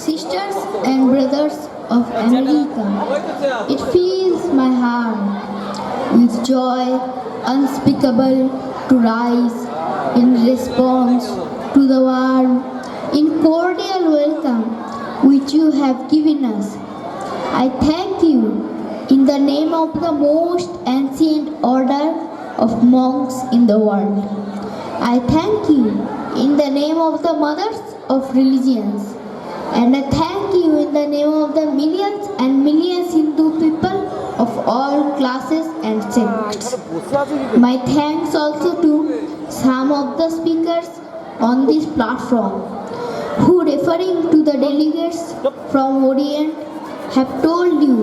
Sisters and brothers of America, it fills my heart with joy unspeakable to rise in response to the warm, cordial welcome which you have given us. I thank you in the name of the most ancient order of monks in the world. I thank you in the name of the mothers of religions. And I thank you in the name of the millions and millions Hindu people of all classes and sects. My thanks also to some of the speakers on this platform who, referring to the delegates from Orient, have told you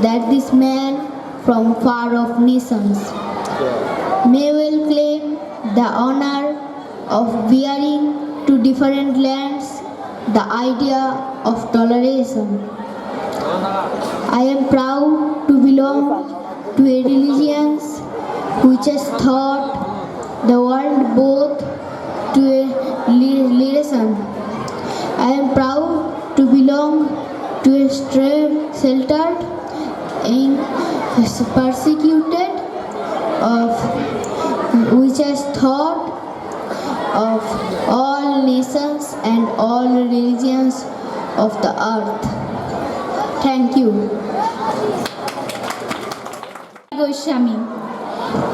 that this man from far off nations may well claim the honor of bearing to different lands the idea of toleration. I am proud to belong to a religion which has taught the world both to a relation. I am proud to belong to a sheltered and persecuted of which has thought of all nations and all religions of the earth. Thank you. Goswami,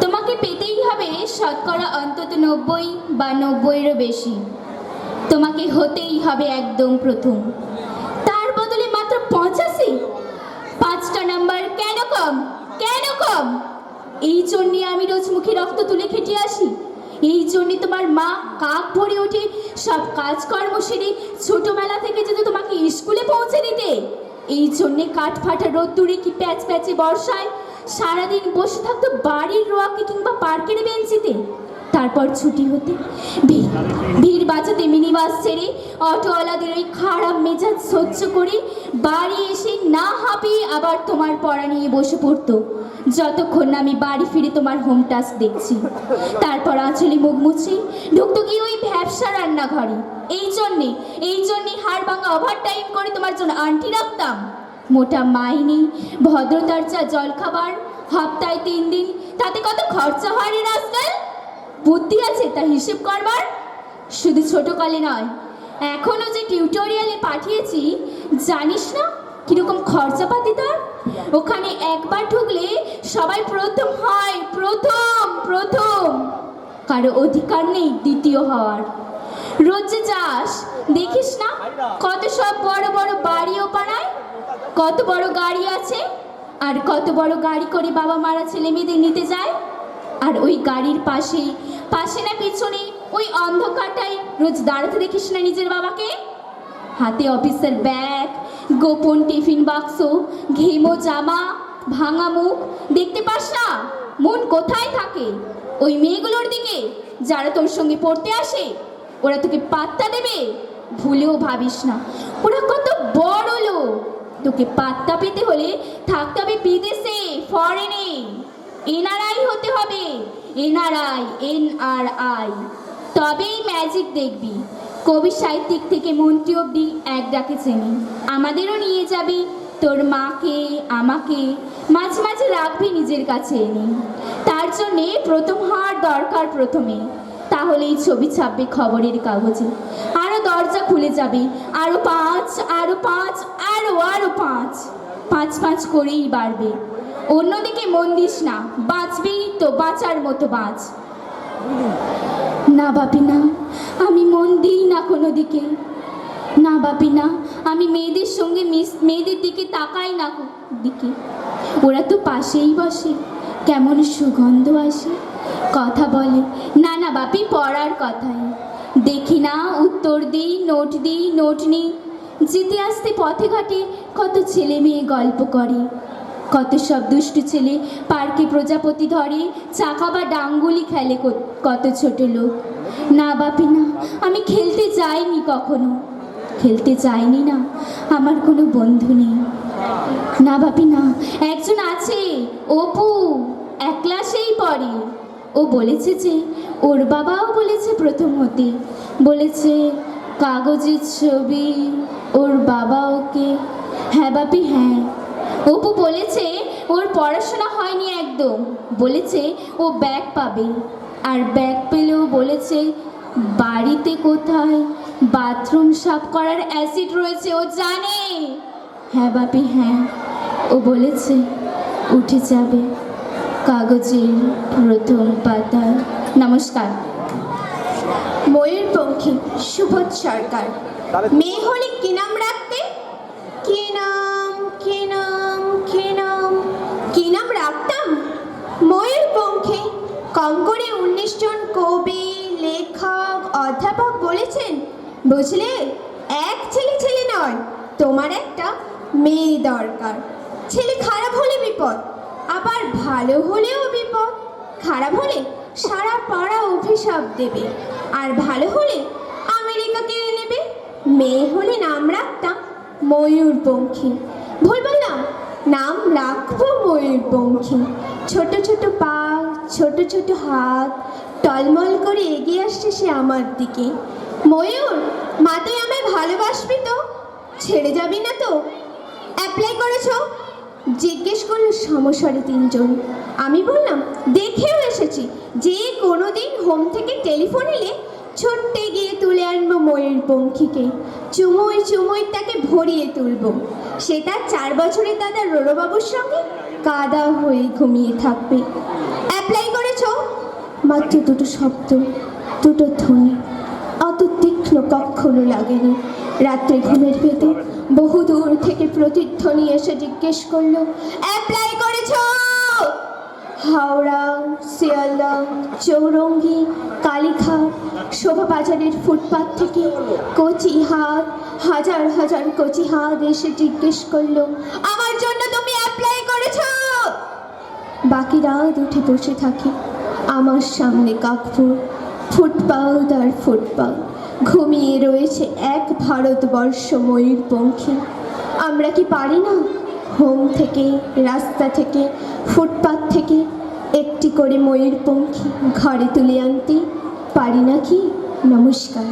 তোমাকে পেতেই হবে শতকরা অন্তত 90 বা 90-এরও বেশি। তোমাকে হতেই হবে একদম প্রথম। তার বদলে মাত্র 85? 5টা নাম্বার কেন কম? কেন কম? এই জন্যে আমি রোজ মুখে রক্ত তুলে খেটে আসি। এই জন্যে তোমার মা কাক ভরে ওঠে সব কাজকর্ম সেরে ছোটবেলা থেকে যদি তোমাকে স্কুলে পৌঁছে দিতে। এই জন্যে কাঠ ফাটা রোদ্দুরে কি প্যাচ প্যাচে বর্ষায় সারাদিন বসে থাকতো বাড়ির রোয়াকে কিংবা পার্কের বেঞ্চিতে। তারপর ছুটি হতে ভিড় বাঁচাতে মিনি বাস ছেড়ে অটোওয়ালাদের ওই খারাপ মেজাজ সহ্য করে বাড়ি এসে না হাঁপিয়ে আবার তোমার পড়া নিয়ে বসে পড়তো যতক্ষণ না আমি বাড়ি ফিরে তোমার হোম টাস্ক দেখছি। তারপর আঁচলে মুখ মুছে ঢুকতো গিয়ে ওই ভ্যাবসা রান্নাঘরে। এই জন্যে হাড় ভাঙা ওভার টাইম করে তোমার জন্য আন্টি রাখতাম। মোটা মাইনে, ভদ্রতার চা জলখাবার, সপ্তাহে 3 দিন, তাতে কত খরচা হয় রে রাস্তায়? বুদ্ধি আছে তা হিসেব করবার? শুধু ছোটকালে নয়, এখনো যে টিউটোরিয়ালে পাঠিয়েছি জানিস না কিরকম খরচাপাতি তার? ওখানে একবার ঢুকলে সবাই প্রথম হয়, প্রথম। কারো অধিকার নেই দ্বিতীয় হওয়ার। রোজ যে যাস দেখিস না কত সব বড় বড় বাড়িও পাড়ায়, কত বড় গাড়ি আছে, আর কত বড় গাড়ি করে বাবা মারা ছেলে মেয়েদের নিতে যায়। আর ওই গাড়ির পাশে না পিছনে ওই অন্ধকারটায় রোজ দাঁড়াতে দেখিস না নিজের বাবাকে? হাতে অফিসের ব্যাগ, গোপন টিফিন বাক্স, ঘেমো জামা, ভাঙা মুখ দেখতে পাস না? মন কোথায় থাকে? ওই মেয়েগুলোর দিকে যারা তোর সঙ্গে পড়তে আসে। ওরা তোকে পাত্তা দেবে? ভুলেও ভাবিস না ওরা কত বড় লোক। তোকে পাত্তা পেতে হলে থাকতে হবে বিদেশে, ফরেনে। এনআরআই হতে হবে, এনআরআই। তবেই ম্যাজিক দেখবি। কবি সাহিত্যিক থেকে মন্ত্রী অবধি এক ডাকে চেনে। আমাদেরও নিয়ে যাবি, তোর মাকে আমাকে মাঝে মাঝে রাখবি নিজের কাছে এনে। তার জন্যে প্রথম হওয়ার দরকার প্রথমে, তাহলেই ছবি ছাপবে খবরের কাগজে। আরও দরজা খুলে যাবে, আরও 5, আরও 5, আরও 5, 5 করেই বাড়বে। অন্যদিকে মন দিস না, বাঁচবি তো বাঁচার মতো বাঁচ। না বাপি না, আমি মন দিই না কোনো দিকে। না বাপি না, আমি মেয়েদের সঙ্গে মেয়েদের দিকে তাকাই না দিকে। ওরা তো পাশেই বসে, কেমন সুগন্ধ আসে, কথা বলে। না না বাপি, পড়ার কথাই দেখি না, উত্তর দিই, নোট নিই। যেতে আসতে পথে ঘাটে কত ছেলে মেয়ে গল্প করে, কত সব দুষ্টু ছেলে পার্কে প্রজাপতি ধরে, চাকা বা ডাঙ্গুলি খেলে কত ছোট লোক। না বাপি না, আমি খেলতে যাইনি কখনো, খেলতে যাইনি না, আমার কোনো বন্ধু নেই। না বাপি না, একজন আছে, অপু, এক ক্লাসেই পড়ে। ও বলেছে যে ওর বাবাও বলেছে প্রথম হতে, বলেছে কাগজের ছবি ওর বাবা ওকে। হ্যাঁ বাপি হ্যাঁ, অপু বলেছে ওর পড়াশোনা হয়নি একদম, বলেছে ও ব্যাগ পাবে, আর ব্যাগ পেলেও বলেছে বাড়িতে কোথায় বাথরুম সাফ করার অ্যাসিড রয়েছে ও জানে। হ্যাঁ বাপি হ্যাঁ, ও বলেছে উঠে যাবে কাগজের প্রথম পাতায়। নমস্কার। ময়ূরপঙ্খী, সুবোধ সরকার। মেয়ে হলে কি নাম রাখতে? কি নাম কি নাম কি নাম কি নাম রাখতাম? ময়ূরপঙ্খী। কম করে 19 জন কবি, লেখক, অধ্যাপক বলেছেন, বুঝলে, এক ছেলে নয়, তোমার একটা মেয়ে দরকার। ছেলে খারাপ হলে বিপদ, আবার ভালো হলেও বিপদ। খারাপ হলে সারা পাড়া অভিশাপ দেবে, আর ভালো হলে আমেরিকা কিনে নেবে। মেয়ে হলে নাম রাখতাম ময়ূরপঙ্খী। ভুল বললাম? নাম রাখবো ময়ূরপঙ্খী। ছোট ছোট পা, ছোট ছোট হাত, টলমল করে এগিয়ে আসছে সে আমার দিকে। ময়ূর, মা তুই আমায় ভালোবাসবি তো? ছেড়ে যাবি না তো? অ্যাপ্লাই করেছো? জিজ্ঞেস করলো সমস্বরে 3 জন। আমি বললাম দেখেও এসেছি, যে কোনো দিন হোম থেকে টেলিফোন এলে ছুটতে গিয়ে তুলে আনবো ময়ূরপঙ্খীকে, চুমুই তাকে ভরিয়ে তুলবো। সে তার 4 বছরের দাদা রোরবাবুর সঙ্গে কাদা হয়ে ঘুমিয়ে থাকবে। অ্যাপ্লাই করেছো? মাত্র 2টো শব্দ, 2টো ধ্বনি, অত তীক্ষ্ণ কখনো লাগেনি। রাত্রে ঘুমের ভেতর বহু দূর থেকে প্রতিধ্বনি এসে জিজ্ঞেস করলো, অ্যাপ্লাই করেছো? হাওড়া, শিয়ালদা, চৌরঙ্গি, কালীঘাট, শোভাবাজারের ফুটপাত থেকে কচি হাত, হাজার হাজার কচি হাত এসে জিজ্ঞেস করলো, আমার জন্য তুমি অ্যাপ্লাই করেছো? বাকি রাত উঠে বসে থাকে আমার সামনে কাকপুর, ফুটপাত আর ফুটপাত। ঘুমিয়ে রয়েছে এক ভারতবর্ষ ময়ূরপঙ্খী। আমরা কি পারি না হোম থেকে, রাস্তা থেকে, ফুটপাত থেকে একটি করে ময়ূরপঙ্খী ঘরে তুলে আনতে? পারি না কি? নমস্কার।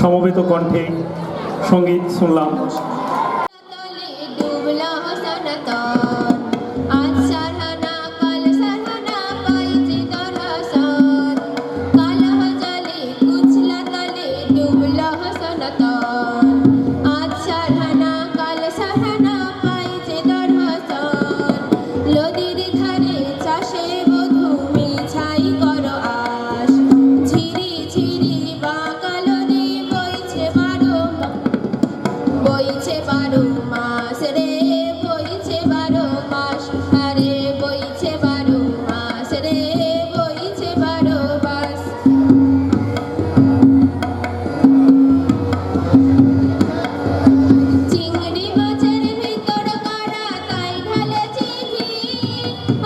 সমবেত কণ্ঠে সঙ্গীত শুনলাম। তলে ডুবলো সনাতন, আজ সারহানা কাল সারহানা পাইছে তোর হাসন। কালহ জলে কুচলা তলে ডুবলো সনাতন, আজ সারহানা কাল সারহানা পাইছে তোর হাসন। নদীর ধারে চাষে বধূ মিছাই করো আশ, ঝিরি ঝিরি বাঁকা নদী বইছে বারো মাস রে, বইছে 12 মাস, আরে বইছে 12 মাস রে, বইছে 12 মাস। চিংড়ি মাছের ভিতর কারা তাই ঢালেছি ঘি,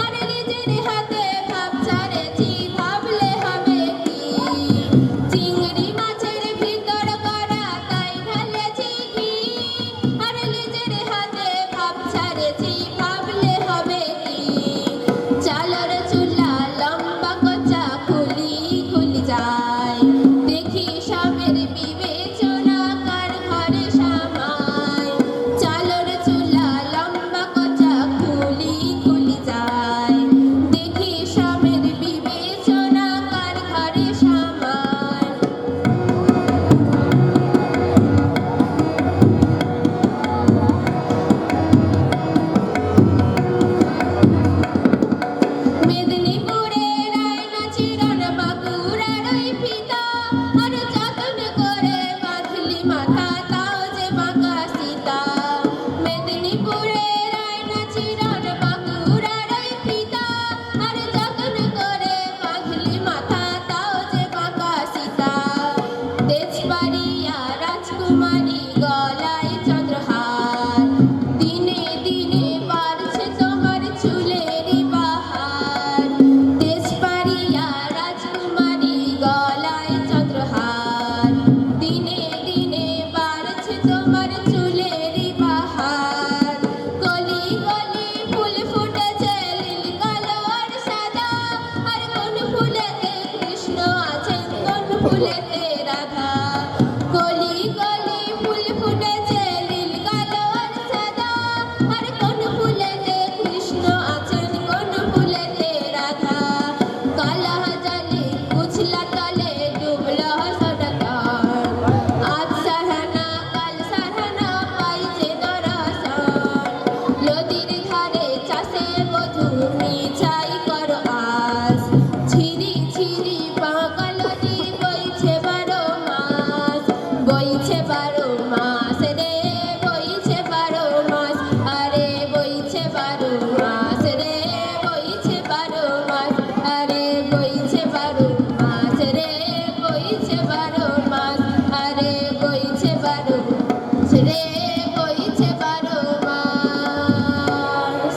আর নিজের হাতে ভাব ছাড়েছি ভাবলে হবে কি। চিংড়ি মাছের ভিতর কারা তাই ঢালেছি ঘি, আর নিজের হাতে ভাব ছাড়েছি ভাবলে হবে কি। চালের চুলা লম্বা কচা খুলি খুলি যায়, দেখি স্বামীর বিবেচনা কার ঘরে সামায়। চালের চুলা লম্বা কচা খুলি খুলি যায়, দেখি স্বামীর বিবেচনা কার ঘরে সামায়। মেদিনীপুরের আয়না চিরন বাঁকুড়ার ওই ফিতা, আর যতন করে বাঁধলি মাথা তাও যে বাঁকা সীতা। মেদিনীপুরের আয়না চিরন বাঁকুড়ার ওই ফিতা, আর যতন করে বাঁধলি মাথা তাও যে বাঁকা সীতা। তেজবাড়িয়া রাজকুমারী গলায় চন্দ্রহার, দিনে দিনে বাড়ছে তোমার চুলেরই বাহার। তেজবাড়িয়া রাজকুমারী গলায় চন্দ্রহার, দিনে দিনে বাড়ছে তোমার চুলেরই বাহার। গলি গলি ফুল ফুটেছে নীল কালো আর সাদা, আর কোন ফুলেতে কৃষ্ণ আছেন কোন ফুলেতে রাধা। গলি গলি ফুল ফুটেছে নীল কালো আর সাদা, আর কোন ফুলেতে কৃষ্ণ আছেন কোন ফুলেতে রাধা। কালা জলে কুচলা তলে ডুবলো সনাতন, আজ সারহানা কাল সারহানা পাইছে তোর হাসন। নদীর ধারে চাষে বধূ মিছাই করো আশ, ঝিরি ঝিরি বাঁকা নদী বইছে 12 মাস। বইছে 12 মাস রে, বইছে 12 মাস, আরে বইছে 12 মাস রে, বইছে 12 মাস, আরে বইছে 12 মাস রে, বইছে 12 মাস, আরে বইছে 12 মাস রে, বইছে 12 মাস।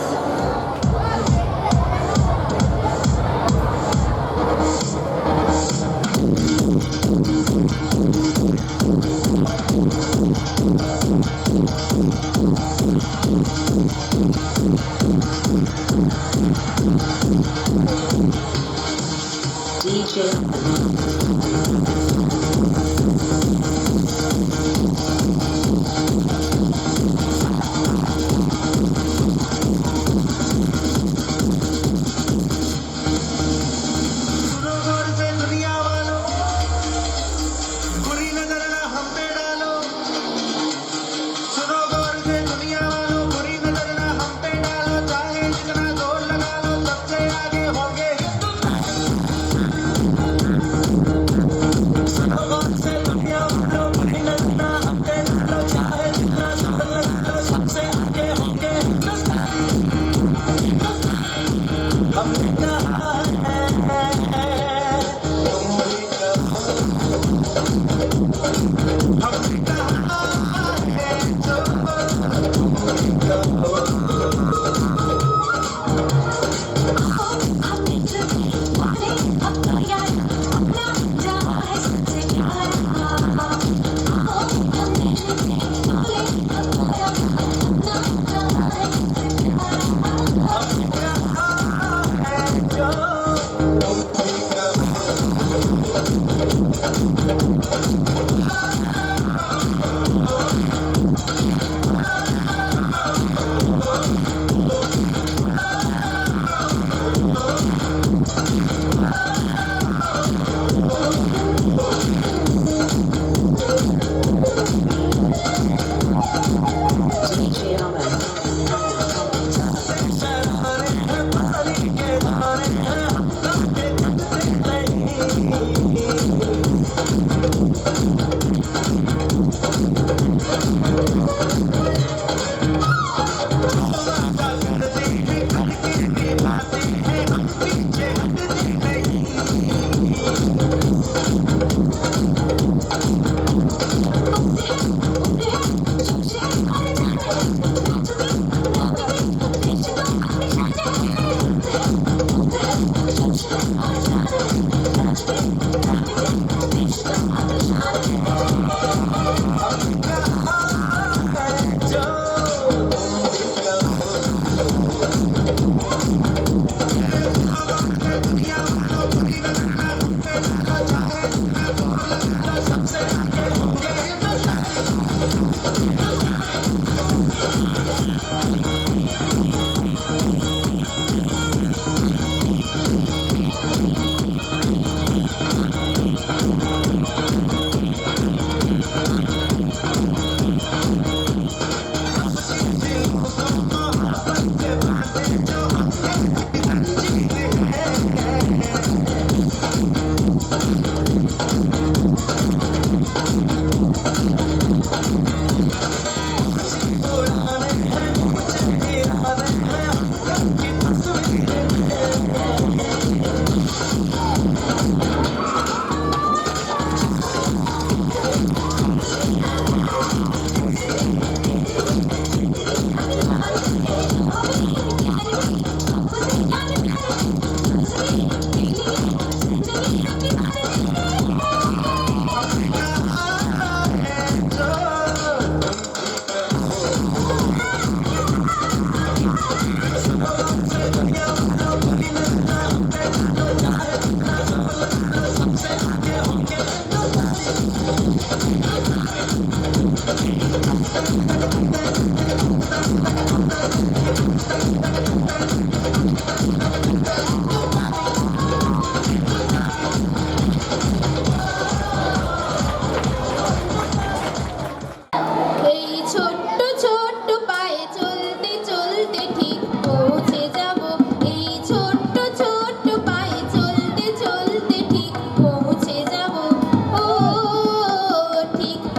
सुनो गौर से दुनिया वालों, बुरी नजर ना हम पे डालो। सुनो गौर से दुनिया वालों, बुरी नजर ना हम पे डालो। चाहे जितना जोर लगा लो, सबसे आगे होंगे हिंदुस्तान। सुनो गौर से दुनिया वालों, बुरी नजर ना हम पे डालो। चाहे जितना जोर लगा लो, सबसे आगे होंगे हिंदुस्तान। हमने कहा है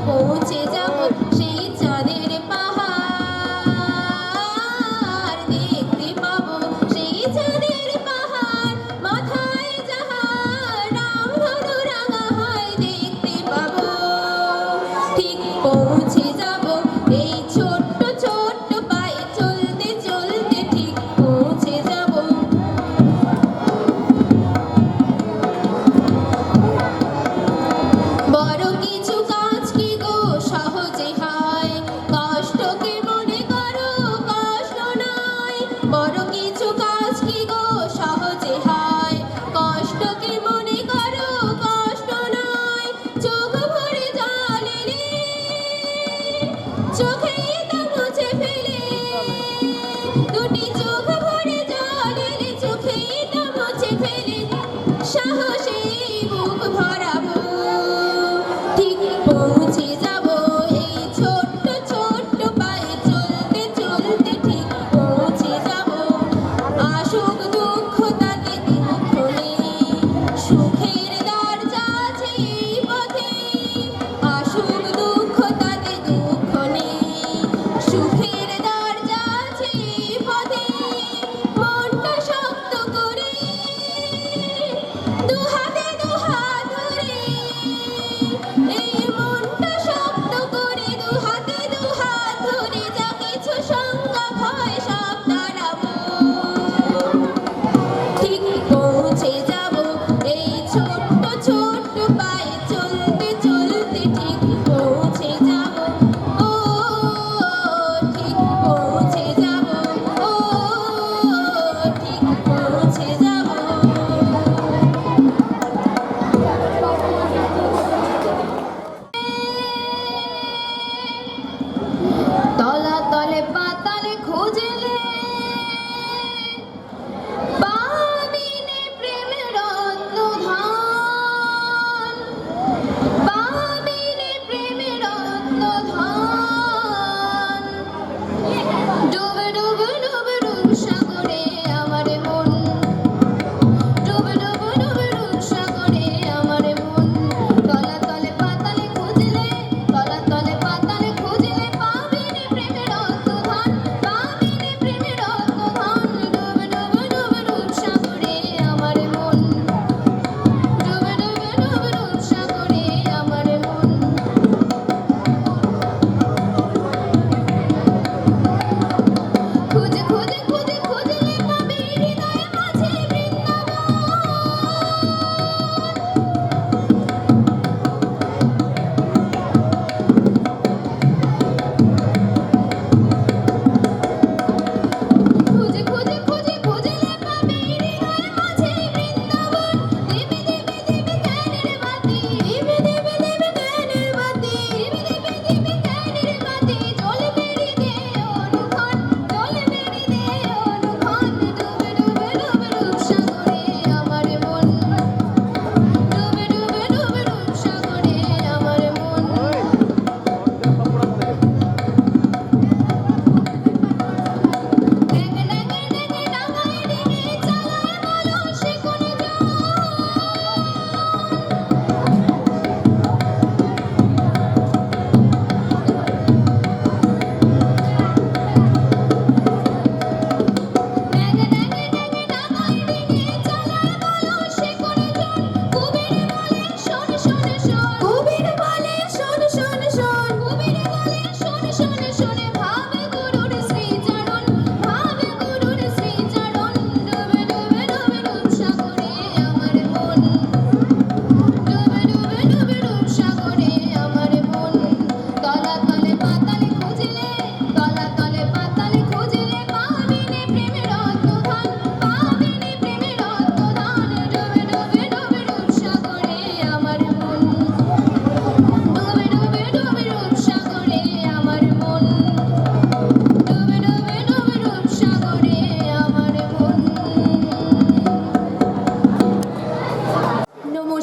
পৌঁছে যাব সেই চাঁদের পা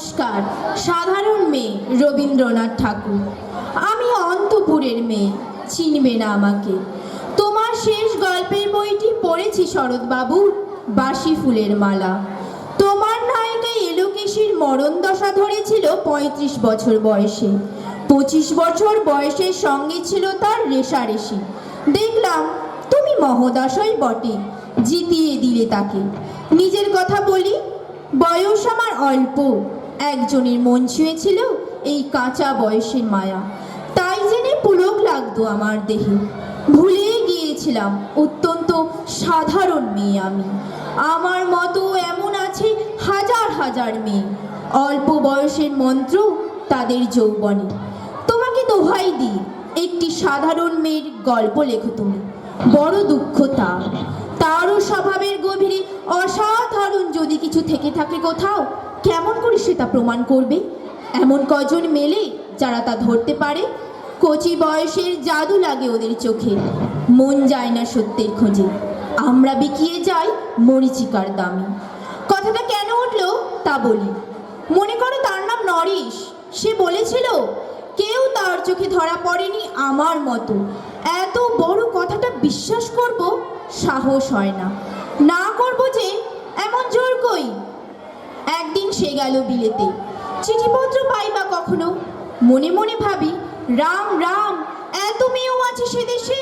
নমস্কার। সাধারণ মেয়ে, রবীন্দ্রনাথ ঠাকুর। আমি অন্তপুরের মেয়ে, চিনবে না আমাকে। তোমার শেষ গল্পের বইটি পড়েছি শরৎবাবুর, বাসি ফুলের মালা। তোমার নায়িকা এলোকেশীর মরণ দশা ধরেছিল 35 বছর বয়সে। 25 বছর বয়সের সঙ্গে ছিল তার রেশারেশি। দেখলাম তুমি মহোদশই বটে, জিতিয়ে দিলে তাকে। নিজের কথা বলি, বয়স আমার অল্প, একজনের মন ছুঁয়েছিল এই কাঁচা বয়সের মায়া, তাই জেনে পুলক লাগতো আমার দেহে। ভুলে গিয়েছিলাম অত্যন্ত সাধারণ মেয়ে আমি। আমার মতো এমন আছে হাজার হাজার মেয়ে, অল্প বয়সের মন্ত্র তাদের যৌবনে। তোমাকে দোহাই দিই, একটি সাধারণ মেয়ের গল্প লেখো তুমি। বড় দুঃখ তারও স্বভাবের গভীরে অসাধারণ যদি কিছু থেকে থাকে কোথাও, কেমন করে সেটা প্রমাণ করবে? এমন কজন মেলে যারা তা ধরতে পারে? কচি বয়সের জাদু লাগে ওদের চোখে, মন যায় না সত্যের খোঁজে। আমরা বিকিয়ে যাই মরীচিকার দামে। কথাটা কেন উঠলো তা বলি। মনে করো তার নাম নরেশ। সে বলেছিল কেউ তার চোখে ধরা পড়েনি আমার মতো। এত বড় কথাটা বিশ্বাস করব সাহস হয় না, না করব যে এমন জোর কই। একদিন সে গেল বিলেতে, চিঠিপত্র পাই বা কখনো। মনে মনে ভাবি, রাম রাম, এত মেয়েও আছে সে দেশে,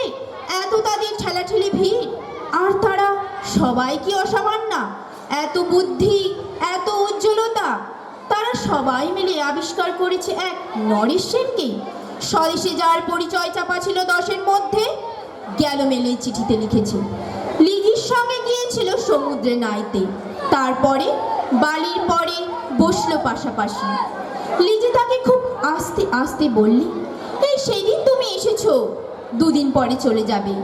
এত তাদের ঠেলাঠেলি ভিড়, আর তারা সবাই কি অসামান্য? এত বুদ্ধি, এত উজ্জ্বলতা, তারা সবাই মিলে আবিষ্কার করেছে এক নরেশ সেনকে। স্বদেশে যার পরিচয় চাপা ছিল 10-এর মধ্যে। গেল মেলে চিঠিতে লিখেছে লিজির সঙ্গে গিয়েছিল সমুদ্রে নাইতে, তারপরে বালির পরে বসলো পাশাপাশি। লিজি তাকে খুব আস্তে আস্তে বললি, এই সেদিন তুমি এসেছো, 2 দিন পরে চলে যাবে।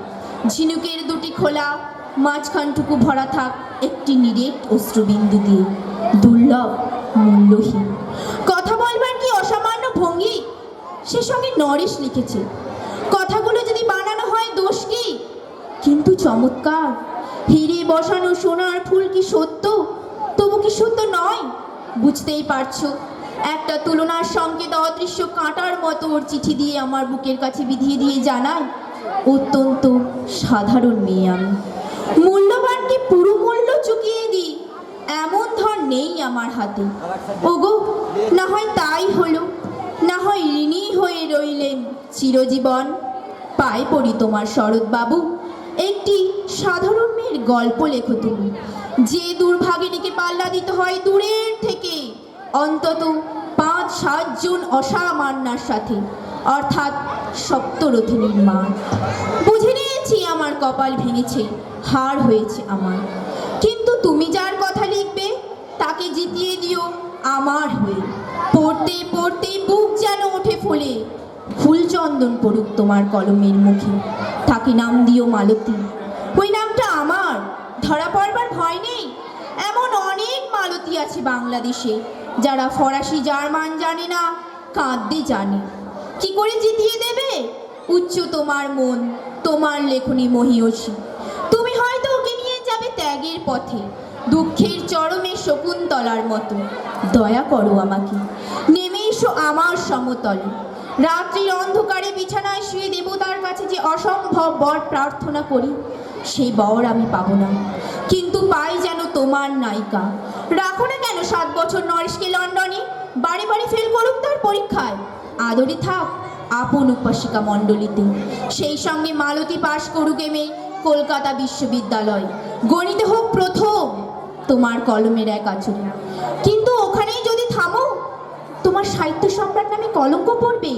ঝিনুকের দুটি খোলা, মাঝখানটুকু ভরা থাক একটি নিরেট অশ্রুবিন্দু দিয়ে, দুর্লভ, মূল্যহীন। কথা বলবার কি অসামান্য ভঙ্গি! সে সঙ্গে নরেশ লিখেছে, কথাগুলো যদি বানানো হয় দোষ কি? কিন্তু চমৎকার। হিরে বসানো সোনার ফুল কি সত্য? তবু কি সত্য নয়? বুঝতেই পারছো, একটা তুলনার সংকেত অদৃশ্য কাঁটার মতো ওর চিঠি দিয়ে আমার বুকের কাছে বিধিয়ে দিয়ে জানায়, অত্যন্ত সাধারণ মেয়ে আমি। মূল্যবানকে পুরো মূল্য চুকিয়ে দিই এমন ধর নেই আমার হাতে। ওগো, না হয় তাই হলো, না হয় ঋণী হয়ে রইলেন চিরজীবন। পায়ে পড়ি তোমার শরৎবাবু, একটি সাধারণ মেয়ের গল্প লেখো তুমি। যে দুর্ভাগিনীকে পাল্লা দিতে হয় দূরের থেকে অন্তত 5-7 জন অসামান্যার সাথে, অর্থাৎ সপ্তরথিনীর মা। বুঝে নিয়েছি আমার কপাল ভেঙেছে, হার হয়েছে আমার। কিন্তু তুমি যার কথা লিখবে তাকে জিতিয়ে দিও আমার হয়ে। পড়তে পড়তে বুক যেন ওঠে ফুলে। ফুলচন্দন পড়ুক তোমার কলমের মুখে, তাকে নাম দিও মালতী। ওই নামটা আমার, ধরা পড়বার ভয় নেই। এমন অনেক মালতী আছে বাংলাদেশে, যারা ফরাসি জার্মান জানে না, কাঁদতে জানে। কি করে জিতিয়ে দেবে? উচ্চ তোমার মন, তোমার লেখনী মহীয়সী। তুমি হয়তো ওকে নিয়ে যাবে ত্যাগের পথে, দুঃখের চরমে শকুন্তলার মতো। দয়া করো আমাকে, নেমে এসো আমার সমতলে। রাত্রির অন্ধকারে বিছানায় শুয়ে দেবতার কাছে যে অসম্ভব বর প্রার্থনা করি, সেই বর আমি পাবো না, কিন্তু পাই যেন তোমার নায়িকা। রাখো না কেন 7 বছর নরেশকে লন্ডনে, বাড়ি বাড়ি ফেল করুক তার পরীক্ষায়। আদরে থাক আপন উপাসিকা মণ্ডলীতে। সেই সঙ্গে মালতী পাশ করুক এমএ কলকাতা বিশ্ববিদ্যালয়, গণিতে হোক প্রথম তোমার কলমের এক আচরণ। কিন্তু ওখানেই যদি থামো, তোমার সাহিত্য সম্রাট নামে কলঙ্ক পড়বে।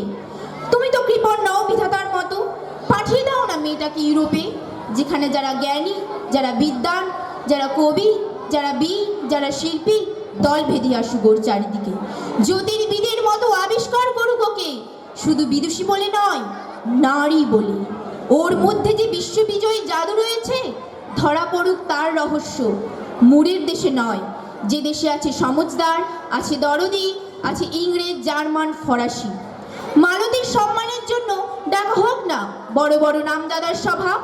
তুমি তো কৃপণ নও বিধাতার মতো। পাঠিয়ে দাও না মেয়েটাকে ইউরোপে, যেখানে যারা জ্ঞানী, যারা বিদ্বান, যারা কবি, যারা বীর, যারা শিল্পী দল ভেদে আসুক ওর চারিদিকে। জ্যোতির্বিদের মতো আবিষ্কার করুক ওকে, শুধু বিদুষী বলে নয়, নারী বলে। ওর মধ্যে যে বিশ্ববিজয়ী জাদু রয়েছে, ধরা পড়ুক তার রহস্য। মুড়ের দেশে নয়, যে দেশে আছে সমজদার, আছে দরদি, আছে ইংরেজ, জার্মান, ফরাসি। মালতীর সম্মানের জন্য ডাকা হোক না বড় বড় নামদাদার সভা।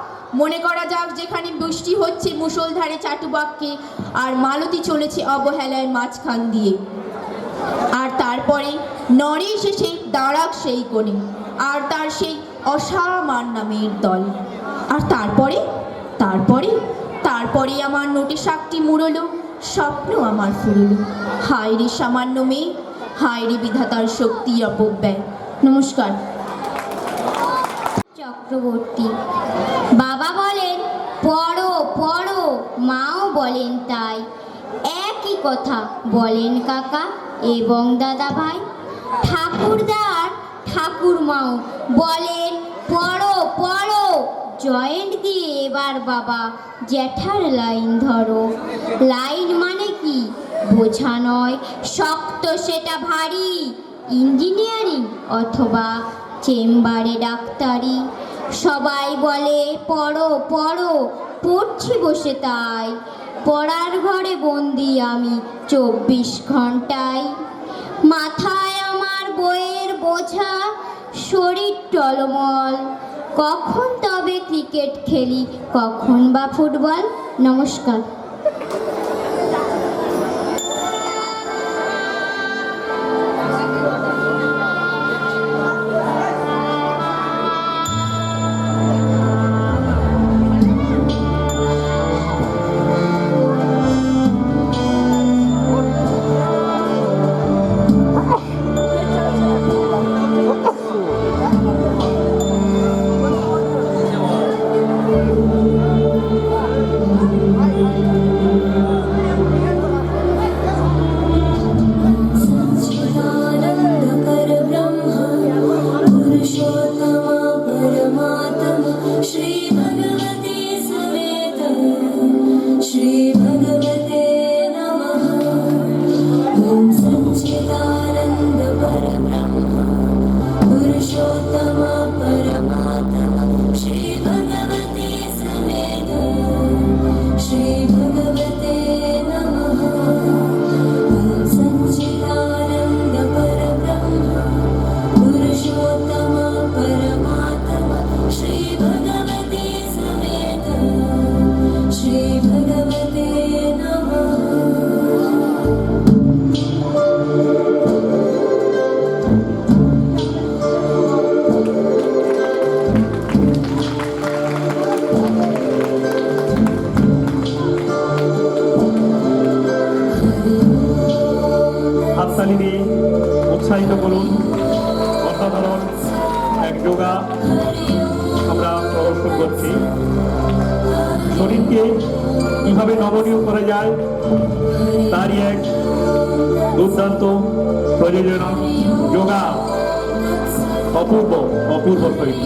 মনে করা যাক যেখানে বৃষ্টি হচ্ছে মুষলধারে চাটুবাক্যে, আর মালতী চলেছে অবহেলায় মাঝখান দিয়ে। তারপরে নরেশ এসে দাঁড়াক সেই কোণে, আর তার সেই অসামার নামের দল। আর তারপরে তারপরে তারপরে আমার নোটে শাকটি মুড়লো, স্বপ্ন আমার ফুরলো। হায় রে সামান্য মেয়ে, হায় রে বিধাতার শক্তি অপব্যয়। নমস্কার। চক্রবর্তী বাবা বলেন পড়ো পড়ো, মাও বলেন তাই। একই কথা বলেন কাকা এবং দাদা ভাই। ঠাকুরদার ঠাকুরমাও বলেন পড়ো পড়ো। জয়েন্ট দিয়ে এবার বাবা জ্যাঠার লাইন ধরো। লাইন মানে কি বোঝা নয়, শক্ত সেটা ভারী। ইঞ্জিনিয়ারিং অথবা চেম্বারে ডাক্তারি। সবাই বলে পড়ো পড়ো, পড়ছি বসে তাই। পড়ার ঘরে বন্দি আমি 24 ঘন্টায়। মাথায় আমার বইয়ের বোঝা, শরীর টলমল। কখন তবে ক্রিকেট খেলি, কখন বা ফুটবল। নমস্কার। হাততালি দিয়ে উৎসাহিত করুন। অসাধারণ এক যোগা আমরা প্রদর্শন করছি। শরীরকে কিভাবে নমনীয় করা যায় তারই এক দুর্দান্ত প্রযোজনা যোগা। অপূর্ব অপূর্ব শরীর।